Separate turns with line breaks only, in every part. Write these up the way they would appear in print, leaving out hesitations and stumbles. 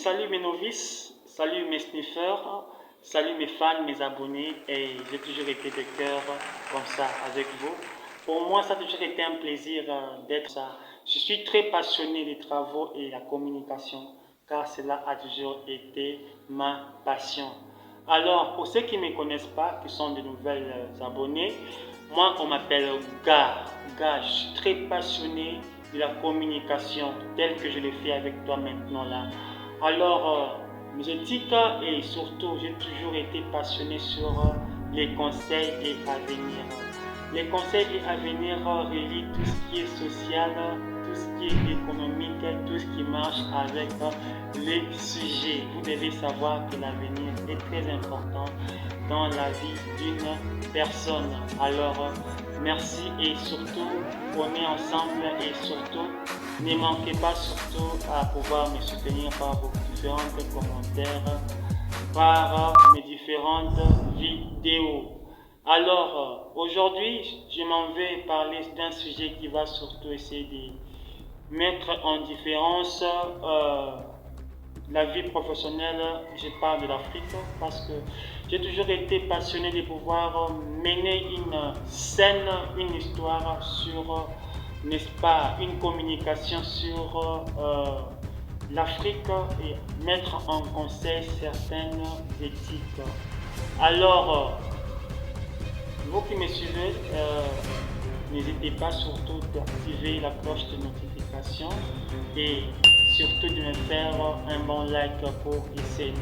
salut mes novices, salut mes sniffers, salut mes fans, mes abonnés, et j'ai toujours été de cœur comme ça avec vous. Pour moi, ça a toujours été un plaisir d'être ça. Je suis très passionné des travaux et la communication, car cela a toujours été ma passion. Alors, pour ceux qui ne me connaissent pas, qui sont de nouvelles abonnés, moi on m'appelle Ga. Ga, je suis très passionné de la communication, telle que je le fais avec toi maintenant là. Alors, mes éthiques et surtout, j'ai toujours été passionné sur les conseils et à venir. Les conseils et à venir relient tout ce qui est social, tout ce qui est économique, tout ce qui marche avec les sujets. Vous devez savoir que l'avenir est très important dans la vie d'une personne. Alors, merci et surtout, on est ensemble et surtout, ne manquez pas surtout à pouvoir me soutenir par vos différents commentaires, par mes différentes vidéos. Alors, aujourd'hui, je m'en vais parler d'un sujet qui va surtout essayer de mettre en différence la vie professionnelle. Je parle de l'Afrique parce que j'ai toujours été passionné de pouvoir mener une scène, une histoire sur, n'est-ce pas, une communication sur l'Afrique et mettre en conseil certaines éthiques. Alors, vous qui me suivez, n'hésitez pas surtout d'activer la cloche de notification et surtout de me faire un bon like pour essayer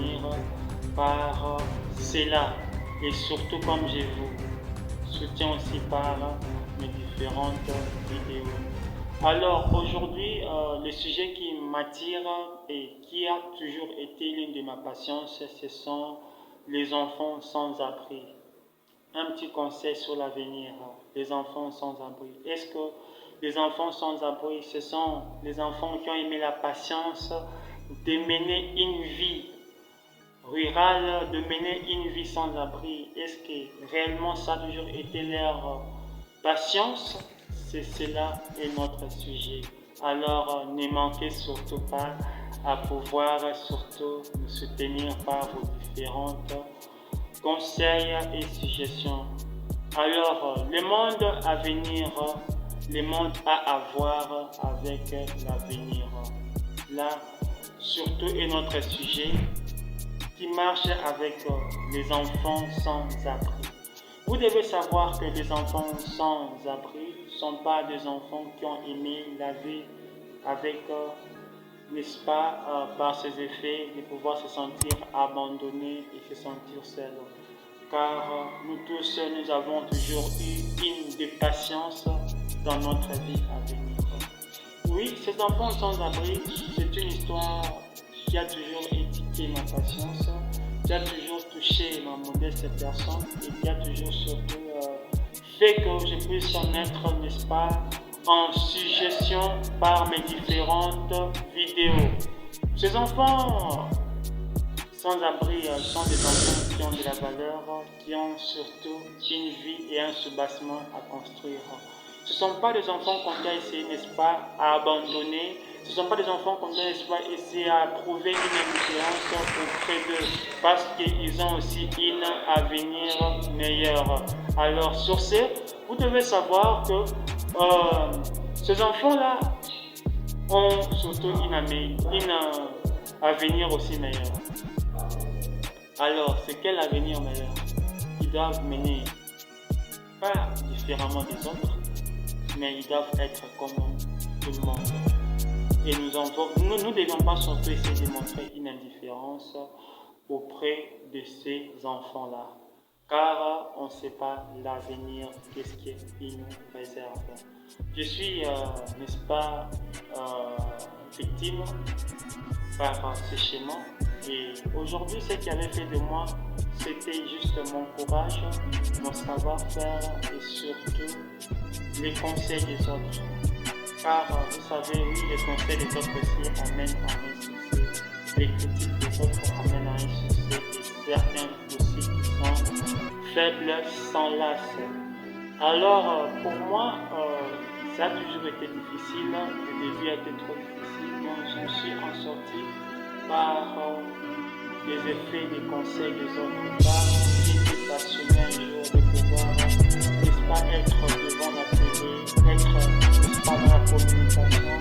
par cela. Et surtout, comme je vous soutiens aussi par mes différentes vidéos. Alors aujourd'hui, le sujet qui m'attire et qui a toujours été l'une de mes passions, ce sont les enfants sans abri. Un petit conseil sur l'avenir, les enfants sans abri. Est-ce que les enfants sans abri, ce sont les enfants qui ont aimé la patience de mener une vie rurale, de mener une vie sans abri? Est-ce que réellement ça a toujours été leur patience? C'est cela est notre sujet. Alors ne manquez surtout pas à pouvoir surtout nous soutenir par vos différentes conseils et suggestions. Alors, le monde à venir, le monde à avoir avec l'avenir. Là, surtout est notre sujet qui marche avec les enfants sans abri. Vous devez savoir que les enfants sans abri ne sont pas des enfants qui ont aimé la vie avec n'est-ce pas, par ses effets, de pouvoir se sentir abandonnés et se sentir seuls. Car nous tous, nous avons toujours eu une de patience dans notre vie à venir. Oui, ces enfants sans abri, c'est une histoire qui a toujours éduqué ma patience, qui a toujours touché ma modeste personne et qui a toujours surtout fait que je puisse en être, n'est-ce pas, en suggestion par mes différentes vidéos. Ces enfants sans abri sont des enfants qui ont de la valeur, qui ont surtout une vie et un soubassement à construire. Ce ne sont pas des enfants qu'on doit essayer, n'est-ce pas, à abandonner. Ce ne sont pas des enfants qu'on doit, n'est-ce pas, essayer à prouver une indifférence auprès d'eux parce qu'ils ont aussi un avenir meilleur. Alors sur ce, vous devez savoir que ces enfants-là ont surtout un avenir aussi meilleur. Alors, c'est quel avenir meilleur? Ils doivent mener pas différemment des autres, mais ils doivent être comme tout le monde. Et nous ne devons pas surtout essayer de montrer une indifférence auprès de ces enfants-là. Car on ne sait pas l'avenir, qu'est-ce qu'il nous réserve. Je suis, n'est-ce pas, victime par ce schéma. Et aujourd'hui, ce qui avait fait de moi, c'était juste mon courage, mon savoir-faire et surtout les conseils des autres. Car vous savez, oui, les conseils des autres aussi amènent à un succès. Les critiques des autres amènent à un succès et certains aussi qui sont faibles s'enlacent. Alors, pour moi, ça a toujours été difficile. Le début a été trop difficile, donc je me suis en sorti par les effets des conseils des autres, car j'étais passionné un jour de pouvoir, n'est-ce pas, être devant la télé, être, n'est-ce pas, dans la communication,